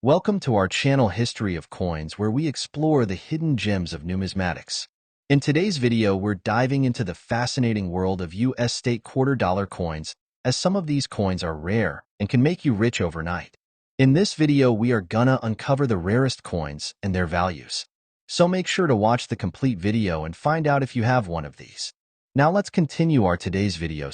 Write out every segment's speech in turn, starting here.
Welcome to our channel History of Coins, where we explore the hidden gems of numismatics. In today's video, we're diving into the fascinating world of U.S. state quarter-dollar coins, as some of these coins are rare and can make you rich overnight. In this video, we are gonna uncover the rarest coins and their values. So make sure to watch the complete video and find out if you have one of these. Now let's continue our today's video.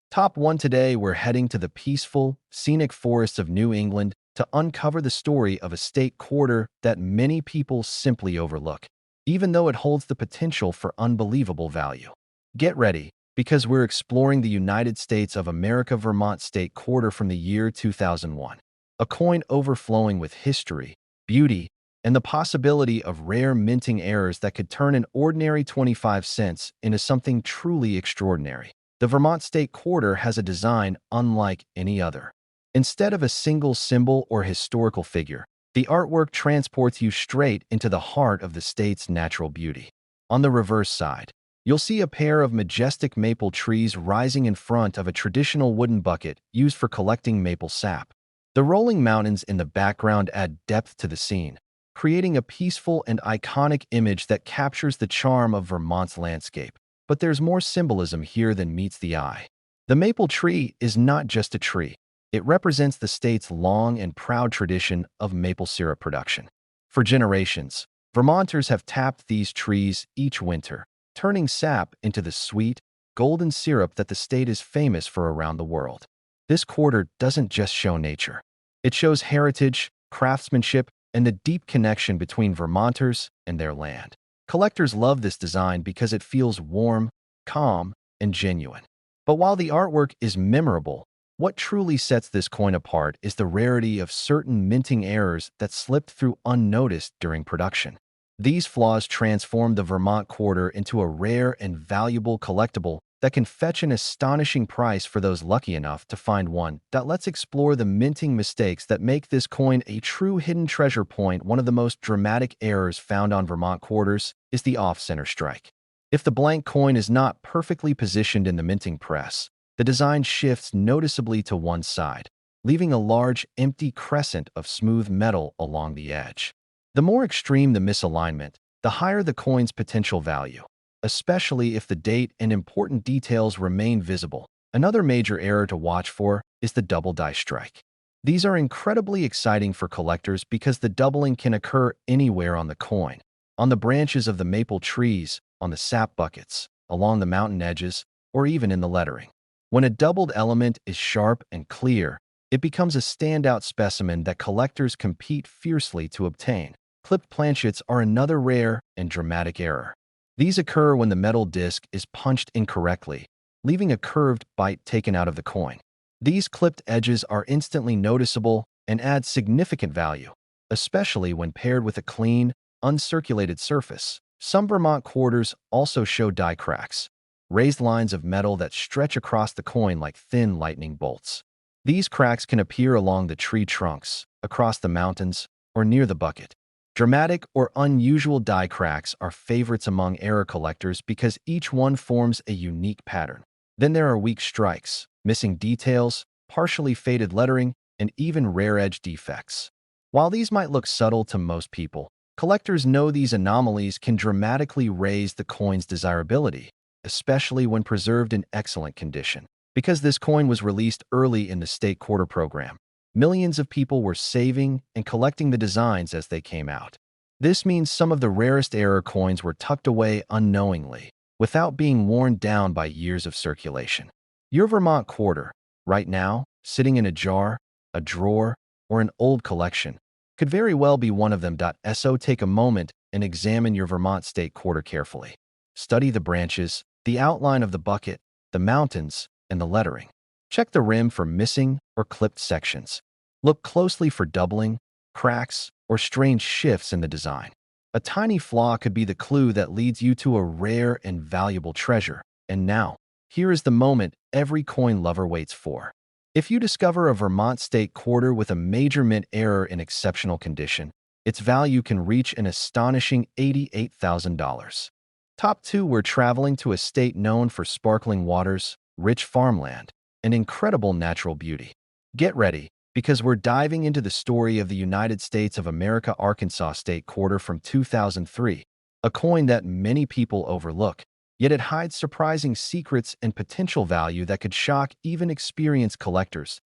Top 1 today, we're heading to the peaceful, scenic forests of New England to uncover the story of a state quarter that many people simply overlook, even though it holds the potential for unbelievable value. Get ready, because we're exploring the United States of America Vermont state quarter from the year 2001, a coin overflowing with history, beauty, and the possibility of rare minting errors that could turn an ordinary 25 cents into something truly extraordinary. The Vermont state quarter has a design unlike any other. Instead of a single symbol or historical figure, the artwork transports you straight into the heart of the state's natural beauty. On the reverse side, you'll see a pair of majestic maple trees rising in front of a traditional wooden bucket used for collecting maple sap. The rolling mountains in the background add depth to the scene, creating a peaceful and iconic image that captures the charm of Vermont's landscape. But there's more symbolism here than meets the eye. The maple tree is not just a tree. It represents the state's long and proud tradition of maple syrup production. For generations, Vermonters have tapped these trees each winter, turning sap into the sweet, golden syrup that the state is famous for around the world. This quarter doesn't just show nature. It shows heritage, craftsmanship, and the deep connection between Vermonters and their land. Collectors love this design because it feels warm, calm, and genuine. But while the artwork is memorable, what truly sets this coin apart is the rarity of certain minting errors that slipped through unnoticed during production. These flaws transform the Vermont quarter into a rare and valuable collectible that can fetch an astonishing price for those lucky enough to find one. Let's explore the minting mistakes that make this coin a true hidden treasure point. One of the most dramatic errors found on Vermont quarters is the off-center strike. If the blank coin is not perfectly positioned in the minting press, the design shifts noticeably to one side, leaving a large, empty crescent of smooth metal along the edge. The more extreme the misalignment, the higher the coin's potential value, especially if the date and important details remain visible. Another major error to watch for is the double die strike. These are incredibly exciting for collectors because the doubling can occur anywhere on the coin, on the branches of the maple trees, on the sap buckets, along the mountain edges, or even in the lettering. When a doubled element is sharp and clear, it becomes a standout specimen that collectors compete fiercely to obtain. Clipped planchets are another rare and dramatic error. These occur when the metal disc is punched incorrectly, leaving a curved bite taken out of the coin. These clipped edges are instantly noticeable and add significant value, especially when paired with a clean, uncirculated surface. Some Vermont quarters also show die cracks, raised lines of metal that stretch across the coin like thin lightning bolts. These cracks can appear along the tree trunks, across the mountains, or near the bucket. Dramatic or unusual die cracks are favorites among error collectors because each one forms a unique pattern. Then there are weak strikes, missing details, partially faded lettering, and even rare edge defects. While these might look subtle to most people, collectors know these anomalies can dramatically raise the coin's desirability, especially when preserved in excellent condition. Because this coin was released early in the state quarter program, millions of people were saving and collecting the designs as they came out. This means some of the rarest error coins were tucked away unknowingly, without being worn down by years of circulation. Your Vermont quarter, right now, sitting in a jar, a drawer, or an old collection, could very well be one of them. So take a moment and examine your Vermont state quarter carefully. Study the branches, the outline of the bucket, the mountains, and the lettering. Check the rim for missing or clipped sections. Look closely for doubling, cracks, or strange shifts in the design. A tiny flaw could be the clue that leads you to a rare and valuable treasure. And now, here is the moment every coin lover waits for. If you discover a Vermont state quarter with a major mint error in exceptional condition, its value can reach an astonishing $88,000. Top 2, we're traveling to a state known for sparkling waters, rich farmland, and incredible natural beauty. Get ready, Because we're diving into the story of the United States of America Arkansas State Quarter from 2003, a coin that many people overlook, yet it hides surprising secrets and potential value that could shock even experienced collectors.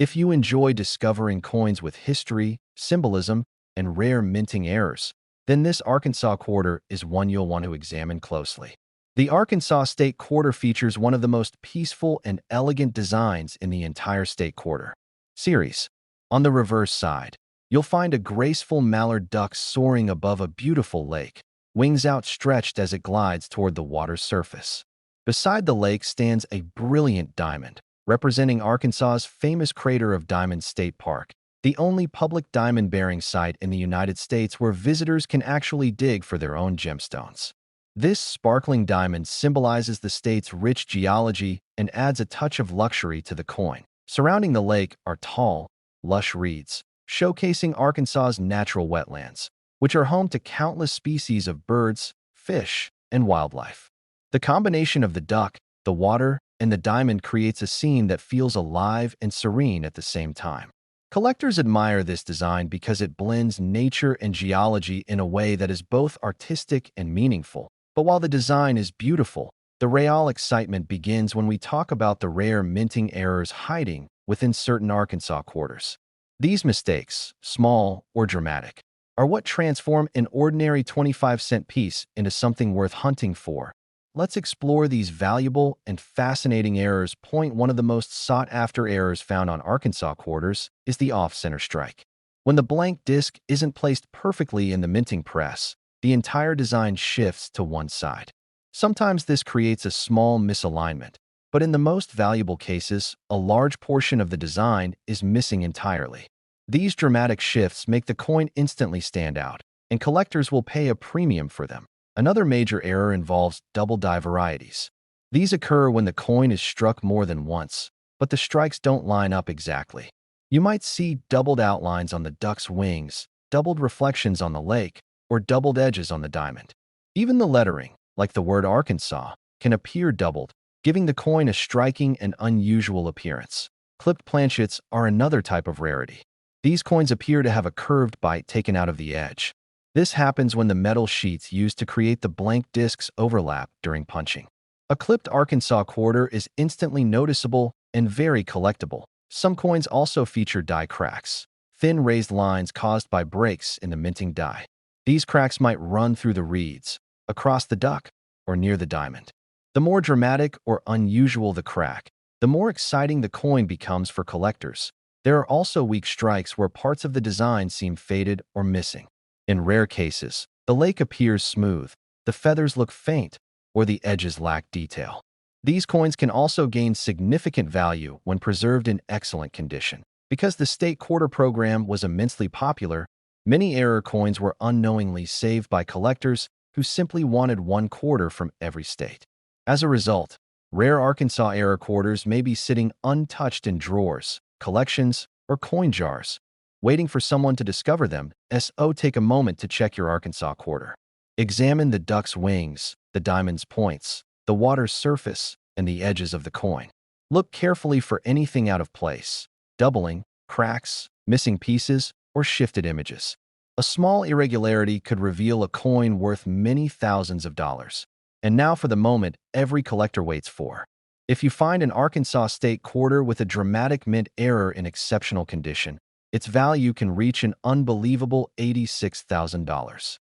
If you enjoy discovering coins with history, symbolism, and rare minting errors, then this Arkansas quarter is one you'll want to examine closely. The Arkansas State Quarter features one of the most peaceful and elegant designs in the entire state quarter series. On the reverse side, you'll find a graceful mallard duck soaring above a beautiful lake, wings outstretched as it glides toward the water's surface. Beside the lake stands a brilliant diamond, representing Arkansas's famous crater of Diamond State Park, the only public diamond-bearing site in the United States where visitors can actually dig for their own gemstones. This sparkling diamond symbolizes the state's rich geology and adds a touch of luxury to the coin. Surrounding the lake are tall, lush reeds, showcasing Arkansas's natural wetlands, which are home to countless species of birds, fish, and wildlife. The combination of the duck, the water, and the diamond creates a scene that feels alive and serene at the same time. Collectors admire this design because it blends nature and geology in a way that is both artistic and meaningful. But while the design is beautiful, the real excitement begins when we talk about the rare minting errors hiding within certain Arkansas quarters. These mistakes, small or dramatic, are what transform an ordinary 25-cent piece into something worth hunting for. Let's explore these valuable and fascinating errors. Point one of the most sought-after errors found on Arkansas quarters is the off-center strike. When the blank disc isn't placed perfectly in the minting press, the entire design shifts to one side. Sometimes this creates a small misalignment, but in the most valuable cases, a large portion of the design is missing entirely. These dramatic shifts make the coin instantly stand out, and collectors will pay a premium for them. Another major error involves double die varieties. These occur when the coin is struck more than once, but the strikes don't line up exactly. You might see doubled outlines on the duck's wings, doubled reflections on the lake, or doubled edges on the diamond. Even the lettering, like the word Arkansas, can appear doubled, giving the coin a striking and unusual appearance. Clipped planchets are another type of rarity. These coins appear to have a curved bite taken out of the edge. This happens when the metal sheets used to create the blank discs overlap during punching. A clipped Arkansas quarter is instantly noticeable and very collectible. Some coins also feature die cracks, thin raised lines caused by breaks in the minting die. These cracks might run through the reeds, across the duck, or near the diamond. The more dramatic or unusual the crack, the more exciting the coin becomes for collectors. There are also weak strikes where parts of the design seem faded or missing. In rare cases, the lake appears smooth, the feathers look faint, or the edges lack detail. These coins can also gain significant value when preserved in excellent condition. Because the state quarter program was immensely popular, many error coins were unknowingly saved by collectors who simply wanted one quarter from every state. As a result, rare Arkansas error quarters may be sitting untouched in drawers, collections, or coin jars, waiting for someone to discover them. Take a moment to check your Arkansas quarter. Examine the duck's wings, the diamond's points, the water's surface, and the edges of the coin. Look carefully for anything out of place, doubling, cracks, missing pieces, or shifted images. A small irregularity could reveal a coin worth many thousands of dollars. And now for the moment every collector waits for. If you find an Arkansas state quarter with a dramatic mint error in exceptional condition, its value can reach an unbelievable $86,000.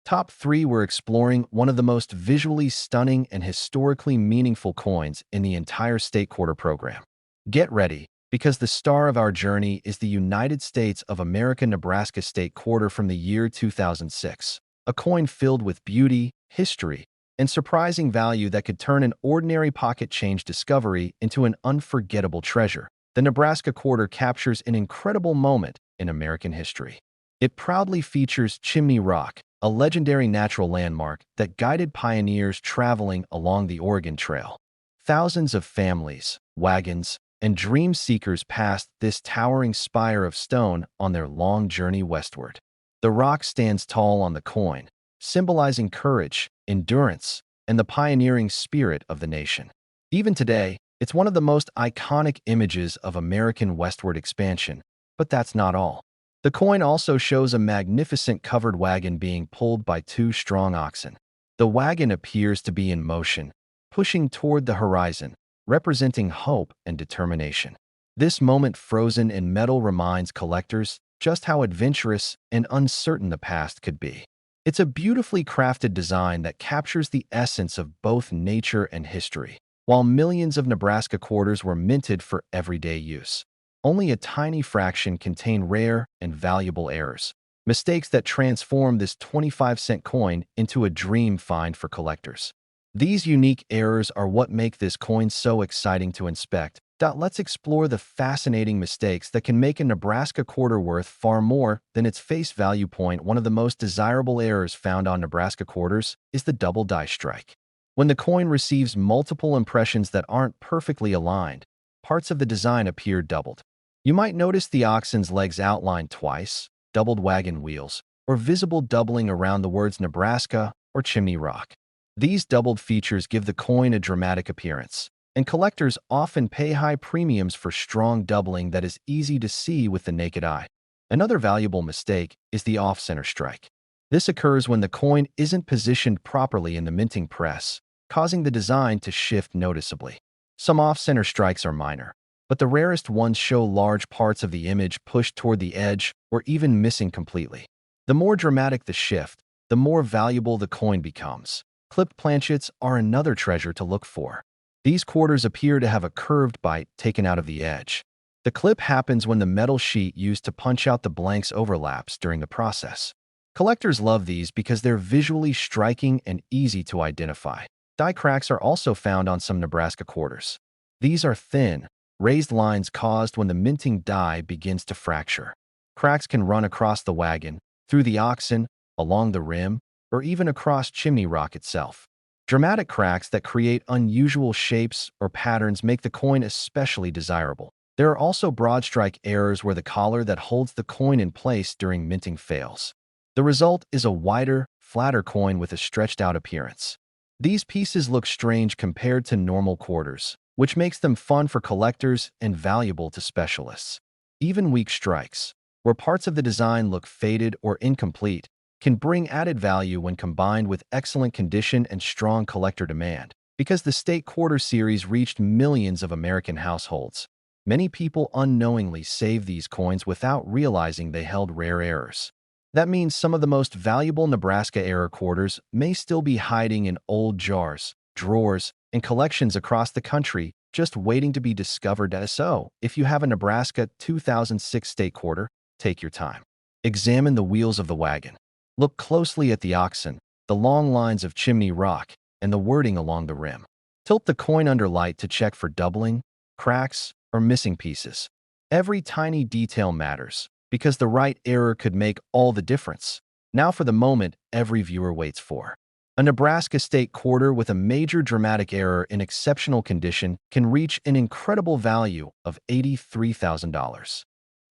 Top 3. We're exploring one of the most visually stunning and historically meaningful coins in the entire state quarter program. Get ready, because the star of our journey is the United States of America Nebraska State Quarter from the year 2006, a coin filled with beauty, history, and surprising value that could turn an ordinary pocket change discovery into an unforgettable treasure. The Nebraska quarter captures an incredible moment in American history. It proudly features Chimney Rock, a legendary natural landmark that guided pioneers traveling along the Oregon Trail. Thousands of families, wagons, and dream seekers passed this towering spire of stone on their long journey westward. The rock stands tall on the coin, symbolizing courage, endurance, and the pioneering spirit of the nation. Even today, it's one of the most iconic images of American westward expansion, But that's not all. The coin also shows a magnificent covered wagon being pulled by two strong oxen. The wagon appears to be in motion, pushing toward the horizon, representing hope and determination. This moment frozen in metal reminds collectors just how adventurous and uncertain the past could be. It's a beautifully crafted design that captures the essence of both nature and history. While millions of Nebraska quarters were minted for everyday use, only a tiny fraction contain rare and valuable errors, mistakes that transform this 25-cent coin into a dream find for collectors. These unique errors are what make this coin so exciting to inspect. Let's explore the fascinating mistakes that can make a Nebraska quarter worth far more than its face value point. One of the most desirable errors found on Nebraska quarters is the double die strike. When the coin receives multiple impressions that aren't perfectly aligned, parts of the design appear doubled. You might notice the oxen's legs outlined twice, doubled wagon wheels, or visible doubling around the words Nebraska or Chimney Rock. These doubled features give the coin a dramatic appearance, and collectors often pay high premiums for strong doubling that is easy to see with the naked eye. Another valuable mistake is the off-center strike. This occurs when the coin isn't positioned properly in the minting press, causing the design to shift noticeably. Some off-center strikes are minor, but the rarest ones show large parts of the image pushed toward the edge or even missing completely. The more dramatic the shift, the more valuable the coin becomes. Clipped planchets are another treasure to look for. These quarters appear to have a curved bite taken out of the edge. The clip happens when the metal sheet used to punch out the blanks overlaps during the process. Collectors love these because they're visually striking and easy to identify. Die cracks are also found on some Nebraska quarters. These are thin, raised lines caused when the minting die begins to fracture. Cracks can run across the wagon, through the oxen, along the rim, or even across Chimney Rock itself. Dramatic cracks that create unusual shapes or patterns make the coin especially desirable. There are also broad strike errors where the collar that holds the coin in place during minting fails. The result is a wider, flatter coin with a stretched-out appearance. These pieces look strange compared to normal quarters, which makes them fun for collectors and valuable to specialists. Even weak strikes, where parts of the design look faded or incomplete, can bring added value when combined with excellent condition and strong collector demand. Because the State Quarter series reached millions of American households, many people unknowingly save these coins without realizing they held rare errors. That means some of the most valuable Nebraska-era quarters may still be hiding in old jars, drawers, and collections across the country, just waiting to be discovered. So, if you have a Nebraska 2006 State Quarter, take your time. Examine the wheels of the wagon. Look closely at the oxen, the long lines of Chimney Rock, and the wording along the rim. Tilt the coin under light to check for doubling, cracks, or missing pieces. Every tiny detail matters, because the right error could make all the difference. Now for the moment every viewer waits for. A Nebraska State Quarter with a major dramatic error in exceptional condition can reach an incredible value of $83,000.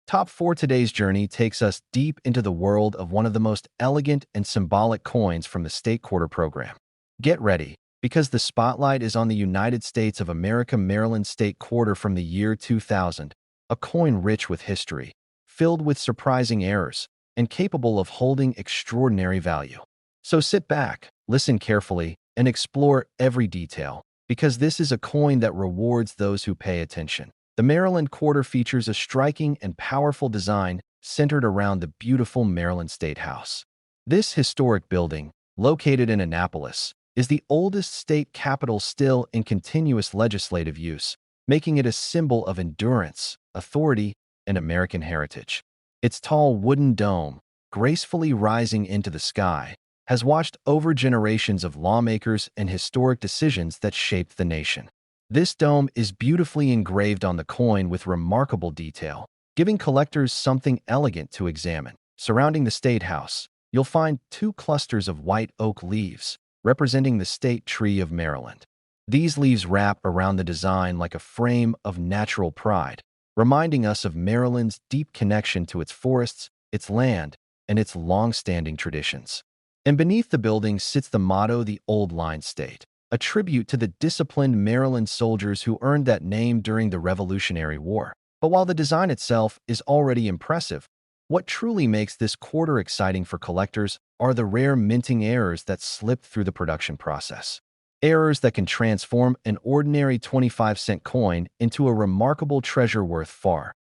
Top 4 Today's journey takes us deep into the world of one of the most elegant and symbolic coins from the State Quarter program. Get ready, because the spotlight is on the United States of America Maryland State Quarter from the year 2000, a coin rich with history, filled with surprising errors, and capable of holding extraordinary value. So sit back, listen carefully, and explore every detail, because this is a coin that rewards those who pay attention. The Maryland Quarter features a striking and powerful design centered around the beautiful Maryland State House. This historic building, located in Annapolis, is the oldest state capitol still in continuous legislative use, making it a symbol of endurance, authority, and American heritage. Its tall wooden dome, gracefully rising into the sky, has watched over generations of lawmakers and historic decisions that shaped the nation. This dome is beautifully engraved on the coin with remarkable detail, giving collectors something elegant to examine. Surrounding the State House, you'll find 2 clusters of white oak leaves, representing the state tree of Maryland. These leaves wrap around the design like a frame of natural pride, reminding us of Maryland's deep connection to its forests, its land, and its long-standing traditions. And beneath the building sits the motto, "The Old Line State," a tribute to the disciplined Maryland soldiers who earned that name during the Revolutionary War. But while the design itself is already impressive, what truly makes this quarter exciting for collectors are the rare minting errors that slip through the production process. Errors that can transform an ordinary 25-cent coin into a remarkable treasure worth far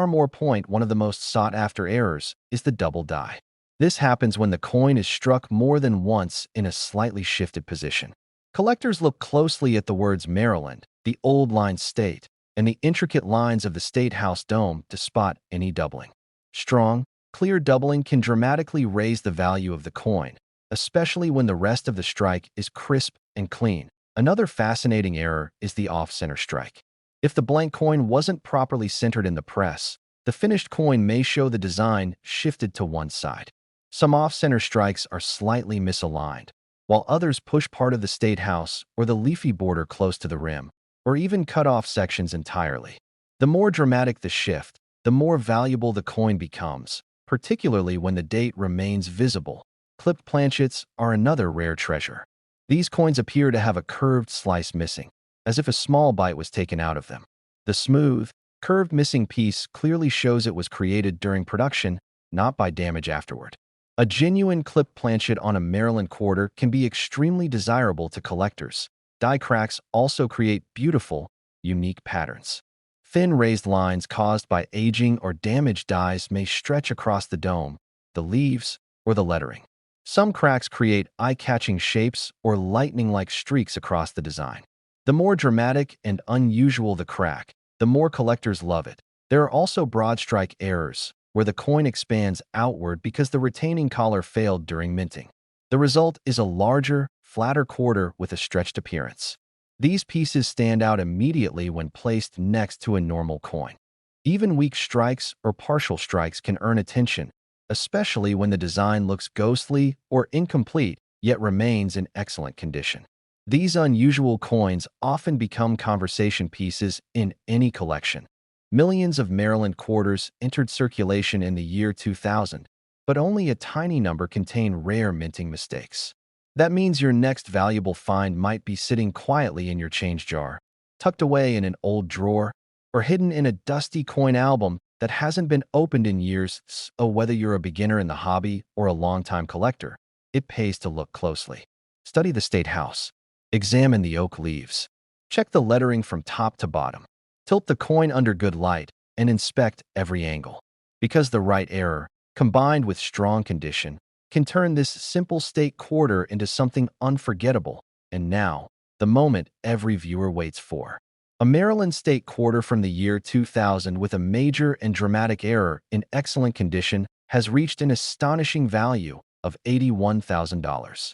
more. One of the most sought-after errors is the double die. This happens when the coin is struck more than once in a slightly shifted position. Collectors look closely at the words Maryland, the old line state, and the intricate lines of the State House dome to spot any doubling. Strong, clear doubling can dramatically raise the value of the coin, especially when the rest of the strike is crisp and clean. Another fascinating error is the off-center strike. If the blank coin wasn't properly centered in the press, the finished coin may show the design shifted to one side. Some off-center strikes are slightly misaligned, while others push part of the State House or the leafy border close to the rim, or even cut off sections entirely. The more dramatic the shift, the more valuable the coin becomes, particularly when the date remains visible. Clipped planchets are another rare treasure. These coins appear to have a curved slice missing, as if a small bite was taken out of them. The smooth, curved missing piece clearly shows it was created during production, not by damage afterward. A genuine clipped planchet on a Maryland quarter can be extremely desirable to collectors. Die cracks also create beautiful, unique patterns. Thin raised lines caused by aging or damaged dies may stretch across the dome, the leaves, or the lettering. Some cracks create eye-catching shapes or lightning-like streaks across the design. The more dramatic and unusual the crack, the more collectors love it. There are also broad strike errors, where the coin expands outward because the retaining collar failed during minting. The result is a larger, flatter quarter with a stretched appearance. These pieces stand out immediately when placed next to a normal coin. Even weak strikes or partial strikes can earn attention, especially when the design looks ghostly or incomplete yet remains in excellent condition. These unusual coins often become conversation pieces in any collection. Millions of Maryland quarters entered circulation in the year 2000, but only a tiny number contain rare minting mistakes. That means your next valuable find might be sitting quietly in your change jar, tucked away in an old drawer, or hidden in a dusty coin album that hasn't been opened in years. So whether you're a beginner in the hobby or a longtime collector, it pays to look closely. Study the State House. Examine the oak leaves. Check the lettering from top to bottom. Tilt the coin under good light and inspect every angle. Because the right error, combined with strong condition, can turn this simple state quarter into something unforgettable. And now, the moment every viewer waits for. A Maryland state quarter from the year 2000 with a major and dramatic error in excellent condition has reached an astonishing value of $81,000.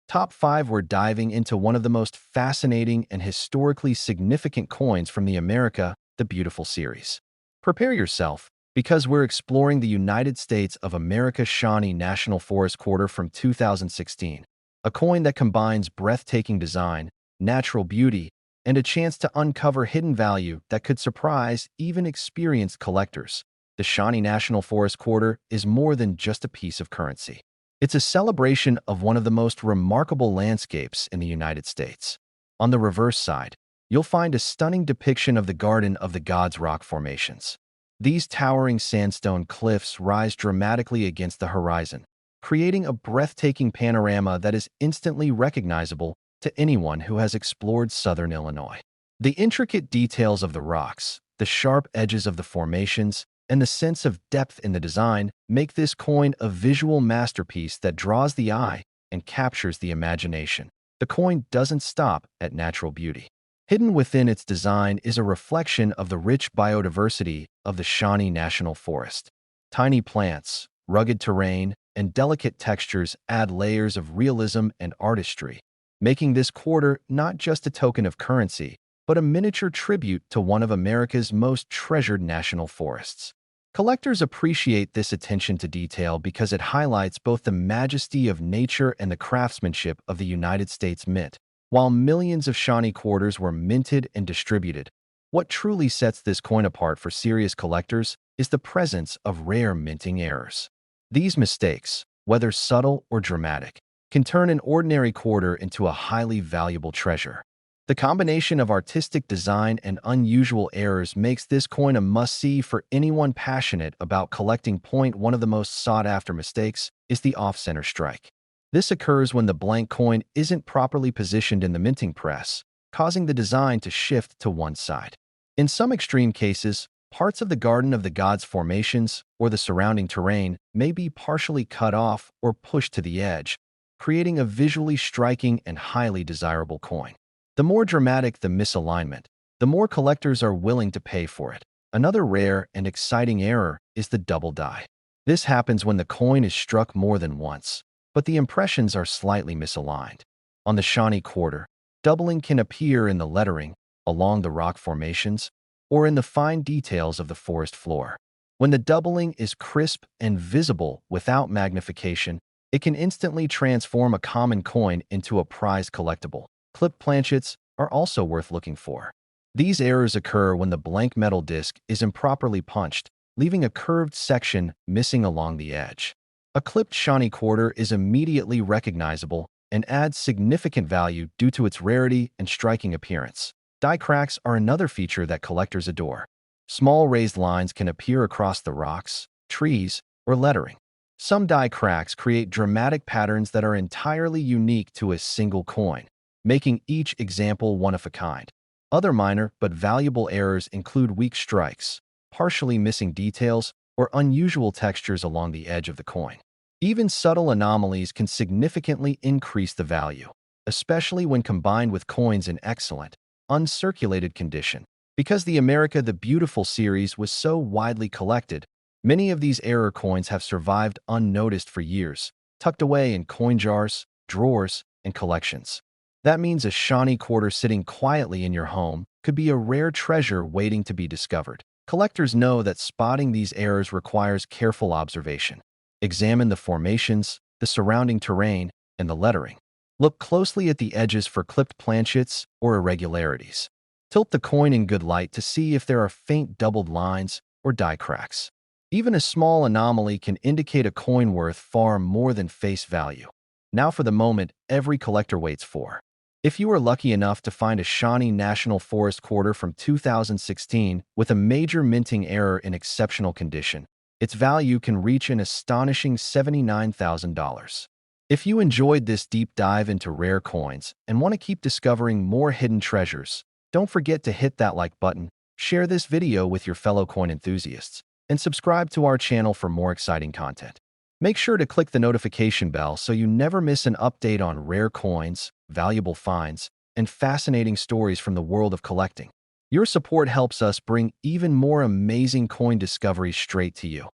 Top 5, we're diving into one of the most fascinating and historically significant coins from the America the Beautiful series. Prepare yourself, because we're exploring the United States of America Shawnee National Forest quarter from 2016, a coin that combines breathtaking design, natural beauty, and a chance to uncover hidden value that could surprise even experienced collectors. The Shawnee National Forest quarter is more than just a piece of currency. It's a celebration of one of the most remarkable landscapes in the United States. On the reverse side, you'll find a stunning depiction of the Garden of the Gods rock formations. These towering sandstone cliffs rise dramatically against the horizon, creating a breathtaking panorama that is instantly recognizable to anyone who has explored southern Illinois. The intricate details of the rocks, the sharp edges of the formations, and the sense of depth in the design make this coin a visual masterpiece that draws the eye and captures the imagination. The coin doesn't stop at natural beauty. Hidden within its design is a reflection of the rich biodiversity of the Shawnee National Forest. Tiny plants, rugged terrain, and delicate textures add layers of realism and artistry, making this quarter not just a token of currency, but a miniature tribute to one of America's most treasured national forests. Collectors appreciate this attention to detail because it highlights both the majesty of nature and the craftsmanship of the United States Mint. While millions of Shawnee quarters were minted and distributed, what truly sets this coin apart for serious collectors is the presence of rare minting errors. These mistakes, whether subtle or dramatic, can turn an ordinary quarter into a highly valuable treasure. The combination of artistic design and unusual errors makes this coin a must-see for anyone passionate about collecting. One of the most sought-after mistakes is the off-center strike. This occurs when the blank coin isn't properly positioned in the minting press, causing the design to shift to one side. In some extreme cases, parts of the Garden of the Gods formations or the surrounding terrain may be partially cut off or pushed to the edge, creating a visually striking and highly desirable coin. The more dramatic the misalignment, the more collectors are willing to pay for it. Another rare and exciting error is the double die. This happens when the coin is struck more than once, but the impressions are slightly misaligned. On the Shawnee quarter, doubling can appear in the lettering, along the rock formations, or in the fine details of the forest floor. When the doubling is crisp and visible without magnification, it can instantly transform a common coin into a prized collectible. Clipped planchets are also worth looking for. These errors occur when the blank metal disc is improperly punched, leaving a curved section missing along the edge. A clipped Shawnee quarter is immediately recognizable and adds significant value due to its rarity and striking appearance. Die cracks are another feature that collectors adore. Small raised lines can appear across the rocks, trees, or lettering. Some die cracks create dramatic patterns that are entirely unique to a single coin, making each example one of a kind. Other minor but valuable errors include weak strikes, partially missing details, or unusual textures along the edge of the coin. Even subtle anomalies can significantly increase the value, especially when combined with coins in excellent, uncirculated condition. Because the America the Beautiful series was so widely collected, many of these error coins have survived unnoticed for years, tucked away in coin jars, drawers, and collections. That means a Shawnee quarter sitting quietly in your home could be a rare treasure waiting to be discovered. Collectors know that spotting these errors requires careful observation. Examine the formations, the surrounding terrain, and the lettering. Look closely at the edges for clipped planchets or irregularities. Tilt the coin in good light to see if there are faint doubled lines or die cracks. Even a small anomaly can indicate a coin worth far more than face value. Now for the moment every collector waits for. If you are lucky enough to find a Shawnee National Forest quarter from 2016 with a major minting error in exceptional condition, its value can reach an astonishing $79,000. If you enjoyed this deep dive into rare coins and want to keep discovering more hidden treasures, don't forget to hit that like button, share this video with your fellow coin enthusiasts, and subscribe to our channel for more exciting content. Make sure to click the notification bell so you never miss an update on rare coins, valuable finds, and fascinating stories from the world of collecting. Your support helps us bring even more amazing coin discoveries straight to you.